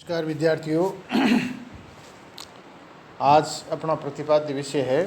नमस्कार विद्यार्थियों। आज अपना प्रतिपाद्य विषय है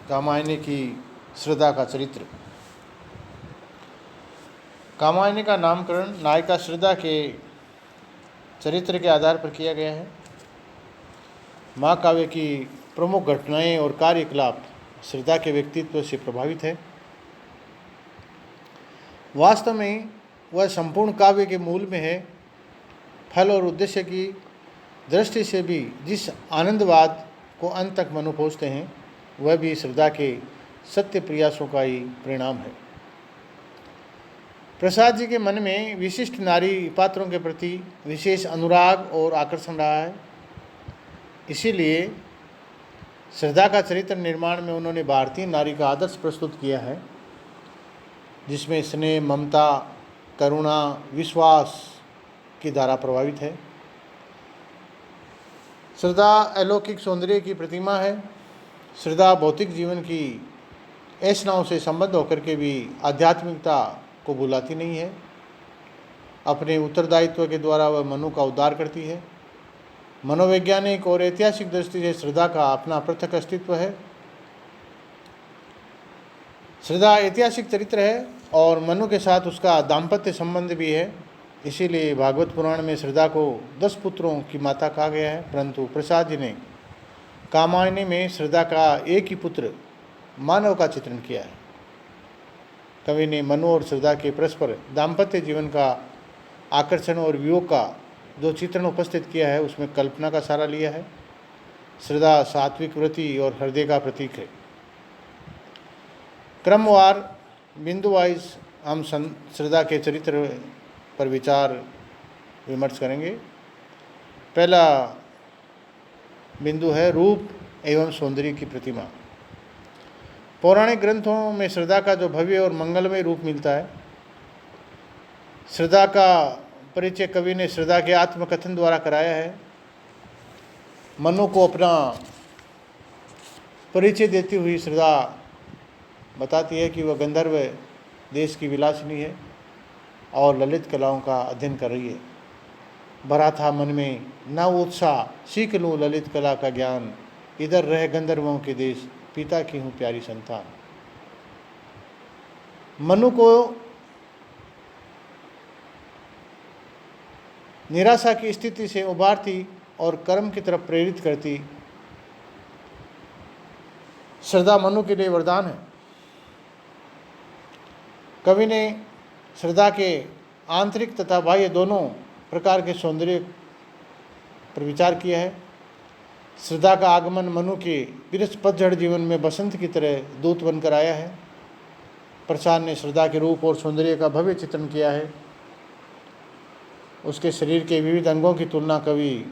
कामायनी की श्रद्धा का चरित्र। कामायनी का नामकरण नायिका श्रद्धा के चरित्र के आधार पर किया गया है। महाकाव्य की प्रमुख घटनाएं और कार्यकलाप श्रद्धा के व्यक्तित्व से प्रभावित है। वास्तव में वह संपूर्ण काव्य के मूल में है। फल और उद्देश्य की दृष्टि से भी जिस आनंदवाद को अंत तक मनु पहुँचते हैं, वह भी श्रद्धा के सत्य प्रयासों का ही परिणाम है। प्रसाद जी के मन में विशिष्ट नारी पात्रों के प्रति विशेष अनुराग और आकर्षण रहा है। इसीलिए श्रद्धा का चरित्र निर्माण में उन्होंने भारतीय नारी का आदर्श प्रस्तुत किया है, जिसमें स्नेह, ममता, करुणा, विश्वास की धारा प्रभावित है। श्रद्धा अलौकिक सौंदर्य की प्रतिमा है। श्रद्धा भौतिक जीवन की ऐसनाओं से संबद्ध होकर के भी आध्यात्मिकता को भुलाती नहीं है। अपने उत्तरदायित्व के द्वारा वह मनु का उद्धार करती है। मनोवैज्ञानिक और ऐतिहासिक दृष्टि से श्रद्धा का अपना पृथक अस्तित्व है। श्रद्धा ऐतिहासिक चरित्र है और मनु के साथ उसका दाम्पत्य संबंध भी है। इसीलिए भागवत पुराण में श्रद्धा को 10 पुत्रों की माता कहा गया है, परंतु प्रसाद जी ने कामायनी में श्रद्धा का एक ही पुत्र मानव का चित्रण किया है। कवि ने मनु और श्रद्धा के परस्पर दाम्पत्य जीवन का आकर्षण और वियोग का जो चित्रण उपस्थित किया है, उसमें कल्पना का सहारा लिया है। श्रद्धा सात्विक व्रति और हृदय का प्रतीक है। क्रमवार बिंदु वाइज हम श्रद्धा के चरित्र पर विचार विमर्श करेंगे। पहला बिंदु है रूप एवं सौंदर्य की प्रतिमा। पौराणिक ग्रंथों में श्रद्धा का जो भव्य और मंगलमय रूप मिलता है। श्रद्धा का परिचय कवि ने श्रद्धा के आत्मकथन द्वारा कराया है। मनु को अपना परिचय देती हुई श्रद्धा बताती है कि वह गंधर्व देश की विलासिनी है और ललित कलाओं का अध्ययन कर रही है। भरा था मन में न उत्साह, सीख लूँ ललित कला का ज्ञान, इधर रह गंधर्वों के देश, पिता की हूँ प्यारी संतान। मनु को निराशा की स्थिति से उबारती और कर्म की तरफ प्रेरित करती श्रद्धा मनु के लिए वरदान है। कवि ने श्रद्धा के आंतरिक तथा बाह्य दोनों प्रकार के सौंदर्य पर विचार किया है। श्रद्धा का आगमन मनु के विरस पतझड़ जीवन में बसंत की तरह दूत बनकर आया है। प्रसाद ने श्रद्धा के रूप और सौंदर्य का भव्य चित्रण किया है। उसके शरीर के विविध अंगों की तुलना कवि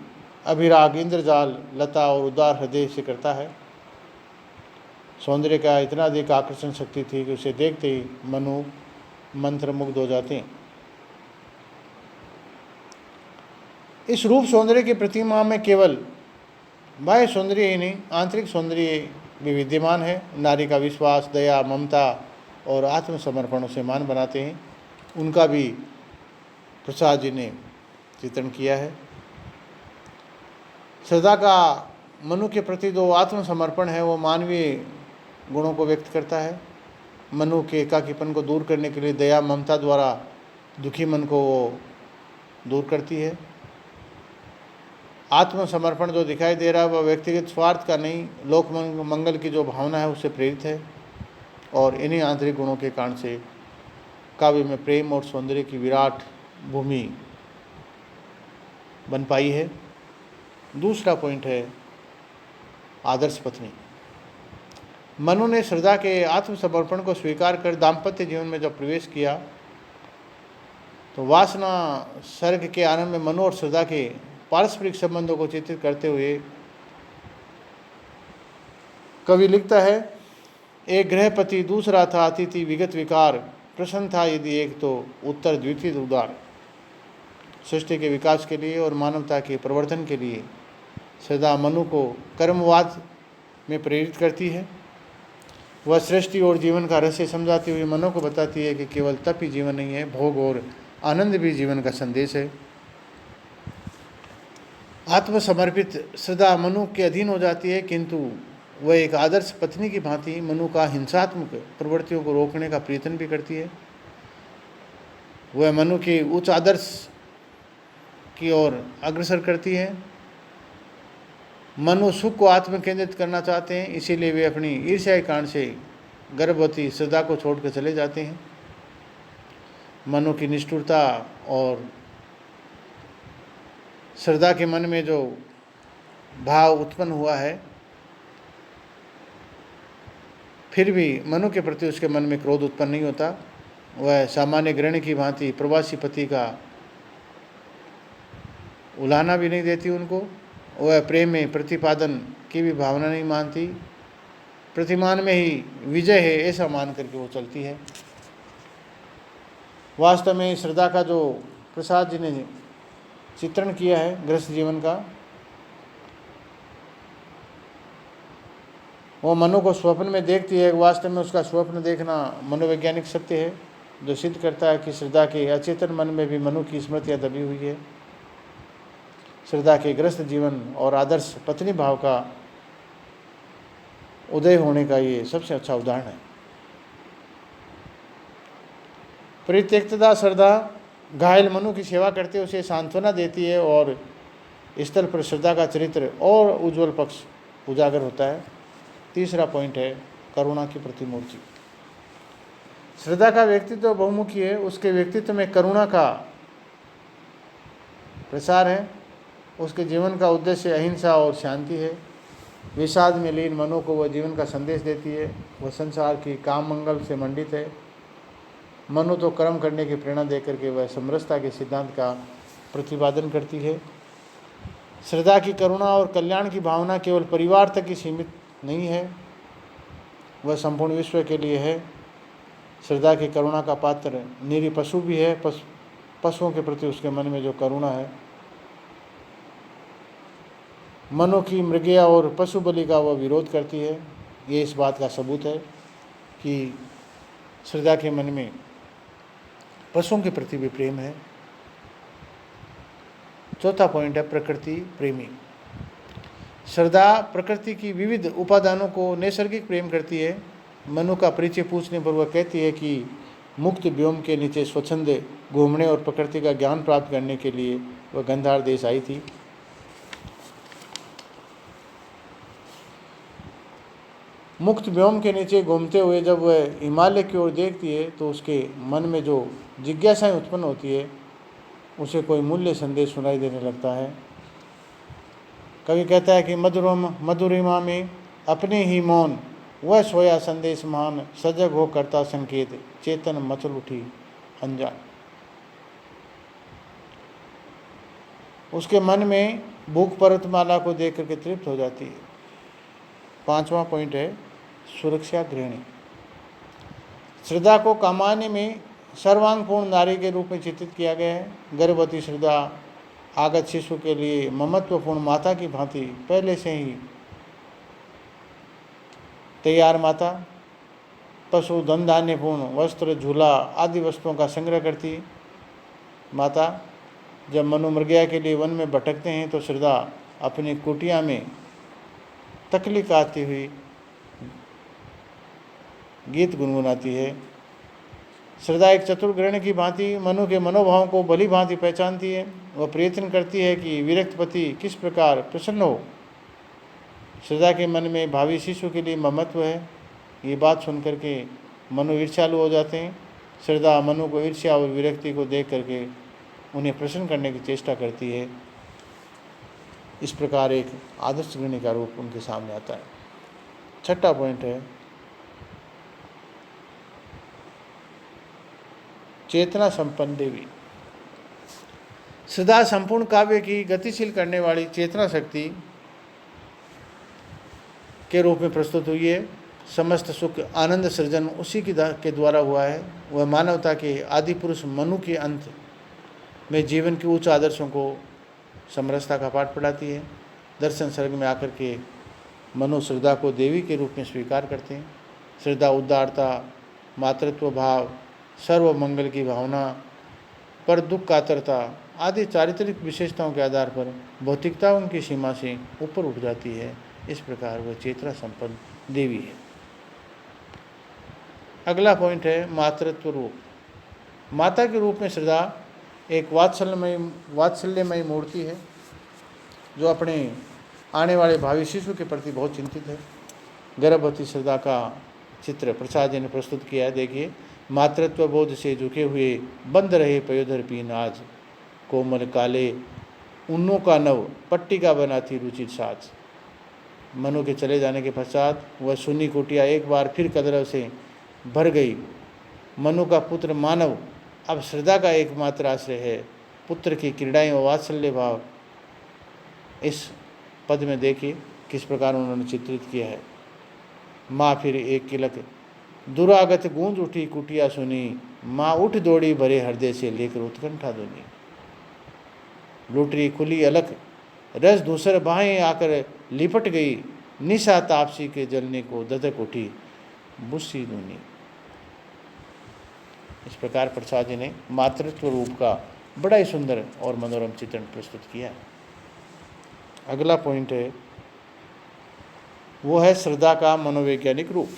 अभिराग, इंद्रजाल, लता और उदार हृदय से करता है। सौंदर्य का इतना अधिक आकर्षण शक्ति थी कि उसे देखते ही मनु मंत्रमुग्ध हो जाते हैं। इस रूप सौंदर्य की प्रतिमा में केवल बाह्य सौंदर्य ही नहीं, आंतरिक सौंदर्य भी विद्यमान है। नारी का विश्वास, दया, ममता और आत्मसमर्पण उसे मान बनाते हैं। उनका भी प्रसाद जी ने चित्रण किया है। श्रद्धा का मनु के प्रति जो आत्मसमर्पण है, वो मानवीय गुणों को व्यक्त करता है। मनु के एकाकीपन को दूर करने के लिए दया, ममता द्वारा दुखी मन को वो दूर करती है। आत्मसमर्पण जो दिखाई दे रहा है, वह व्यक्तिगत स्वार्थ का नहीं, लोक मंगल की जो भावना है उससे प्रेरित है। और इन्हीं आंतरिक गुणों के कारण से काव्य में प्रेम और सौंदर्य की विराट भूमि बन पाई है। दूसरा पॉइंट है आदर्श पत्नी। मनु ने श्रद्धा के आत्मसमर्पण को स्वीकार कर दाम्पत्य जीवन में जब प्रवेश किया, तो वासना सर्ग के आनंद में मनु और श्रद्धा के पारस्परिक संबंधों को चित्रित करते हुए कवि लिखता है, एक गृहपति दूसरा था अतिथि विगत विकार, प्रसन्न था यदि एक तो उत्तर द्वितीय उदार। सृष्टि के विकास के लिए और मानवता के प्रवर्धन के लिए श्रद्धा मनु को कर्मवाद में प्रेरित करती है। वह सृष्टि और जीवन का रहस्य समझाती हुई मनु को बताती है कि केवल तप ही जीवन नहीं है, भोग और आनंद भी जीवन का संदेश है। आत्मसमर्पित श्रद्धा मनु के अधीन हो जाती है, किंतु वह एक आदर्श पत्नी की भांति मनु का हिंसात्मक प्रवृत्तियों को रोकने का प्रयत्न भी करती है। वह मनु के उच्च आदर्श की ओर अग्रसर करती है। मनु सुख को आत्म केंद्रित करना चाहते हैं, इसीलिए वे अपनी ईर्ष्या के कारण से गर्भवती श्रद्धा को छोड़कर चले जाते हैं। मनु की निष्ठुरता और श्रद्धा के मन में जो भाव उत्पन्न हुआ है, फिर भी मनु के प्रति उसके मन में क्रोध उत्पन्न नहीं होता। वह सामान्य गृहिणी की भांति प्रवासी पति का उलाहना भी नहीं देती उनको। वह प्रेम में प्रतिपादन की भी भावना नहीं मानती। प्रतिमान में ही विजय है ऐसा मान करके वो चलती है। वास्तव में श्रद्धा का जो प्रसाद जी ने चित्रण किया है गृहस्थ जीवन का, वो मनु को स्वप्न में देखती है। वास्तव में उसका स्वप्न देखना मनोवैज्ञानिक सत्य है, जो सिद्ध करता है कि श्रद्धा के अचेतन मन में भी मनु की स्मृतियाँ दबी हुई है। श्रद्धा के गृहस्थ जीवन और आदर्श पत्नी भाव का उदय होने का ये सबसे अच्छा उदाहरण है। परित्यक्तता श्रद्धा घायल मनु की सेवा करते उसे सांत्वना देती है और स्थल पर श्रद्धा का चरित्र और उज्जवल पक्ष उजागर होता है। तीसरा पॉइंट है करुणा की प्रतिमूर्ति। श्रद्धा का व्यक्तित्व बहुमुखी है। उसके व्यक्तित्व में करुणा का प्रसार है। उसके जीवन का उद्देश्य अहिंसा और शांति है। विषाद में लीन मनु को वह जीवन का संदेश देती है। वह संसार की काम मंगल से मंडित है। मनु तो कर्म करने की प्रेरणा देकर के वह समरसता के सिद्धांत का प्रतिपादन करती है। श्रद्धा की करुणा और कल्याण की भावना केवल परिवार तक ही सीमित नहीं है, वह संपूर्ण विश्व के लिए है। श्रद्धा की करुणा का पात्र निरीह पशु भी है। पशुओं के प्रति उसके मन में जो करुणा है, मनु की मृगया और पशु बलि का वह विरोध करती है। ये इस बात का सबूत है कि श्रद्धा के मन में पशुओं के प्रति भी प्रेम है। चौथा पॉइंट है प्रकृति प्रेमी। श्रद्धा प्रकृति की विविध उपादानों को नैसर्गिक प्रेम करती है। मनु का परिचय पूछने पर वह कहती है कि मुक्त व्योम के नीचे स्वच्छंद घूमने और प्रकृति का ज्ञान प्राप्त करने के लिए वह गंधार देश आई थी। मुक्त व्योम के नीचे घूमते हुए जब वह हिमालय की ओर देखती है तो उसके मन में जो जिज्ञासाएं उत्पन्न होती है, उसे कोई मूल्य संदेश सुनाई देने लगता है। कवि कहता है कि मधुरिमा में अपने ही मौन वह सोया संदेश महान, सजग हो करता संकेत, चेतन मचल उठी अनजान। उसके मन में भूख पर्वतमाला को देख करके तृप्त हो जाती है। पांचवा पॉइंट है सुरक्षा गृहिणी। श्रद्धा को कामान्य में सर्वांगपूर्ण नारी के रूप में चित्रित किया गया है। गर्भवती श्रद्धा आगत शिशु के लिए ममत्वपूर्ण माता की भांति पहले से ही तैयार माता, पशु धन धान्यपूर्ण वस्त्र झूला आदि वस्तुओं का संग्रह करती माता। जब मनु मृगया के लिए वन में भटकते हैं तो श्रद्धा अपनी कुटिया में तकली काटती हुई गीत गुनगुनाती है। श्रद्धा एक चतुर गृहिणी की भांति मनु के मनोभावों को भली भांति पहचानती है। वह प्रयत्न करती है कि विरक्त पति किस प्रकार प्रसन्न हो। श्रद्धा के मन में भावी शिशु के लिए ममत्व है। ये बात सुनकर के मनु ईर्ष्यालु हो जाते हैं। श्रद्धा मनु को ईर्ष्या और विरक्ति को देख करके उन्हें प्रसन्न करने की चेष्टा करती है। इस प्रकार एक आदर्श गृहिणी का रूप उनके सामने आता है। छठा पॉइंट है चेतना संपन्न देवी। श्रद्धा संपूर्ण काव्य की गतिशील करने वाली चेतना शक्ति के रूप में प्रस्तुत हुई है। समस्त सुख आनंद सृजन उसी के द्वारा हुआ है। वह मानवता के आदि पुरुष मनु के अंत में जीवन के उच्च आदर्शों को समरसता का पाठ पढ़ाती है। दर्शन सर्ग में आकर के मनु श्रद्धा को देवी के रूप में स्वीकार करते हैं। श्रद्धा उदारता, मातृत्व भाव, सर्व मंगल की भावना, पर दुख कातरता आदि चारित्रिक विशेषताओं के आधार पर भौतिकता उनकी सीमा से ऊपर उठ जाती है। इस प्रकार वह चेतना संपन्न देवी है। अगला पॉइंट है मातृत्व रूप। माता के रूप में श्रद्धा एक वात्सल्यमयी मूर्ति है जो अपने आने वाले भावी शिशु के प्रति बहुत चिंतित है। गर्भवती श्रद्धा का चित्र प्रसाद जी ने प्रस्तुत किया है। देखिए, मातृत्व बोध से झुके हुए बंद रहे पयोधर पीन आज, कोमल काले ऊनों का नव पट्टिका बनाती रुचिर साज। मनु के चले जाने के पश्चात वह सुन्नी कुटिया एक बार फिर कदरों से भर गई। मनु का पुत्र मानव अब श्रद्धा का एकमात्र आश्रय है। पुत्र की क्रीड़ाएं और वात्सल्य भाव इस पद में देखिए किस प्रकार उन्होंने चित्रित किया है। माँ फिर एक किलक दुरागत गूंज उठी कुटिया सुनी, माँ उठ दौड़ी भरे हृदय से लेकर उत्कंठा धुनी। लुटरी खुली अलख रस दूसर बाहें आकर लिपट गई, निशा तापसी के जलने को ददक उठी बुस्सी धुनी। इस प्रकार प्रसाद जी ने मातृत्व रूप का बड़ा ही सुंदर और मनोरम चित्रण प्रस्तुत किया है। अगला पॉइंट है वो है श्रद्धा का मनोवैज्ञानिक रूप।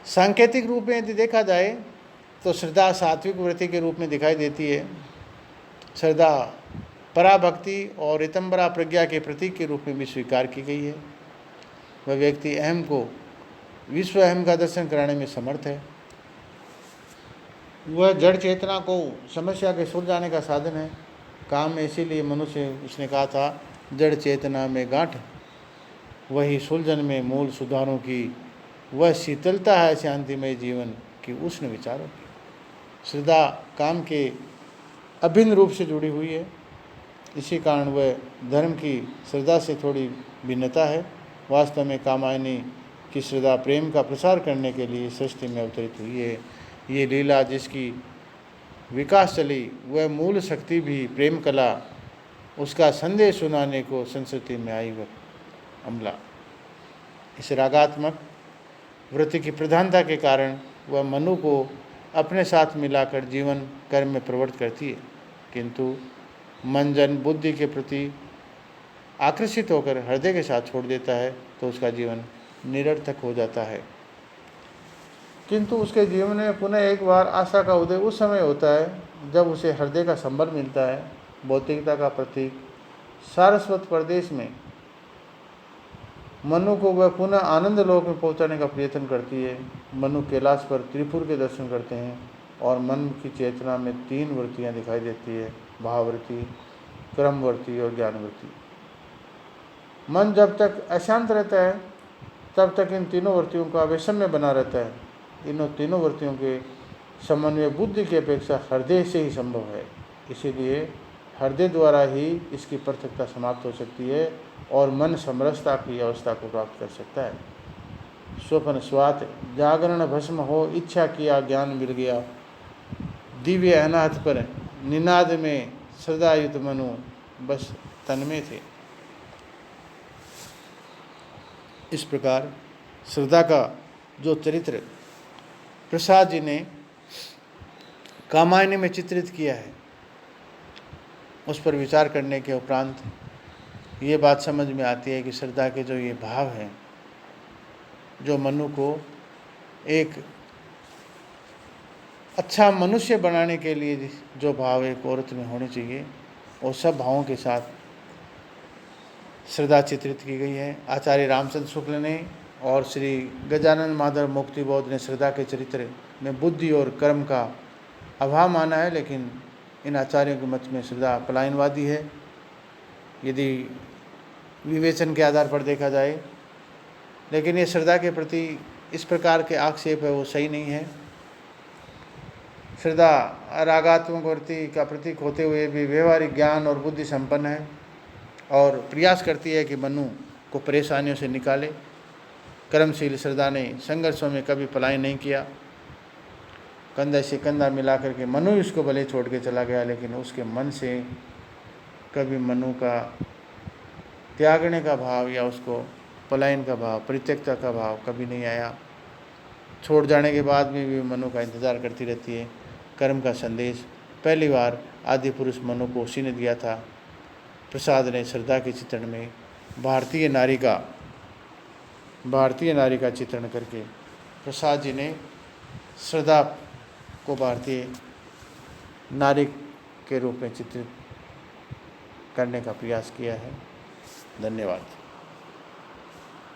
सांकेतिक रूप में यदि देखा जाए तो श्रद्धा सात्विक वृत्ति के रूप में दिखाई देती है। श्रद्धा पराभक्ति और रितंबरा प्रज्ञा के प्रतीक के रूप में भी स्वीकार की गई है। वह व्यक्ति अहम को विश्व अहम का दर्शन कराने में समर्थ है। वह जड़ चेतना को समस्या के सुलझाने का साधन है। काम में इसीलिए मनुष्य उसने कहा था जड़ चेतना में गांठ, वही सुलझन में मूल सुधारों की, वह शीतलता है शांतिमय जीवन की उष्ण विचारों की। श्रद्धा काम के अभिन्न रूप से जुड़ी हुई है। इसी कारण वह धर्म की श्रद्धा से थोड़ी भिन्नता है। वास्तव में कामायनी की श्रद्धा प्रेम का प्रसार करने के लिए सृष्टि में अवतरित हुई है। ये लीला जिसकी विकास चली वह मूल शक्ति भी प्रेम कला, उसका संदेश सुनाने को संस्कृति में आई वह अमला। इस रागात्मक वृत्ति की प्रधानता के कारण वह मनु को अपने साथ मिलाकर जीवन कर्म में प्रवृत्त करती है, किंतु मन जन बुद्धि के प्रति आकर्षित होकर हृदय के साथ छोड़ देता है तो उसका जीवन निरर्थक हो जाता है। किंतु उसके जीवन में पुनः एक बार आशा का उदय उस समय होता है जब उसे हृदय का संबल मिलता है। भौतिकता का प्रतीक सारस्वत प्रदेश में मनु को वह पुनः आनंद लोक में पहुंचाने का प्रयत्न करती है। मनु कैलाश पर त्रिपुर के दर्शन करते हैं और मन की चेतना में 3 वृत्तियाँ दिखाई देती है, भाववृत्ति, क्रमवृत्ति और ज्ञानवृत्ति। मन जब तक अशांत रहता है तब तक इन तीनों वृत्तियों का वैषम्य बना रहता है। इन तीनों वृत्तियों के समन्वय बुद्धि की अपेक्षा हृदय से ही संभव है। इसीलिए हृदय द्वारा ही इसकी पृथकता समाप्त हो सकती है और मन समरसता की अवस्था को प्राप्त कर सकता है। स्वप्न स्वात जागरण भस्म हो, इच्छा किया ज्ञान मिल गया, दिव्य अनाथ पर निनाद में श्रद्धायुत मनु बस तन्मय थे। इस प्रकार श्रद्धा का जो चरित्र प्रसाद जी ने कामायनी में चित्रित किया है उस पर विचार करने के उपरांत ये बात समझ में आती है कि श्रद्धा के जो ये भाव हैं, जो मनु को एक अच्छा मनुष्य बनाने के लिए जो भाव एक औरत में होने चाहिए, वो सब भावों के साथ श्रद्धा चित्रित की गई है। आचार्य रामचंद्र शुक्ल ने और श्री गजानन माधव मुक्तिबोध ने श्रद्धा के चरित्र में बुद्धि और कर्म का अभाव माना है, लेकिन इन आचार्यों के मत में श्रद्धा पलायनवादी है यदि विवेचन के आधार पर देखा जाए। लेकिन ये श्रद्धा के प्रति इस प्रकार के आक्षेप है वो सही नहीं है। श्रद्धा रागात्मक वृत्ति का प्रतीक होते हुए भी व्यवहारिक ज्ञान और बुद्धि संपन्न है और प्रयास करती है कि मनु को परेशानियों से निकाले। कर्मशील श्रद्धा ने संघर्षों में कभी पलायन नहीं किया। कंधा से कंधा मिला करके मनु उसको भले छोड़ के चला गया, लेकिन उसके मन से कभी मनु का त्यागने का भाव या उसको पलायन का भाव, परित्यक्ता का भाव कभी नहीं आया। छोड़ जाने के बाद में भी मनु का इंतज़ार करती रहती है। कर्म का संदेश पहली बार आदि पुरुष मनु को उसी ने दिया था। प्रसाद ने श्रद्धा के चित्रण में भारतीय नारी का चित्रण करके प्रसाद जी ने श्रद्धा को भारतीय नारी के रूप में चित्रित करने का प्रयास किया है। धन्यवाद।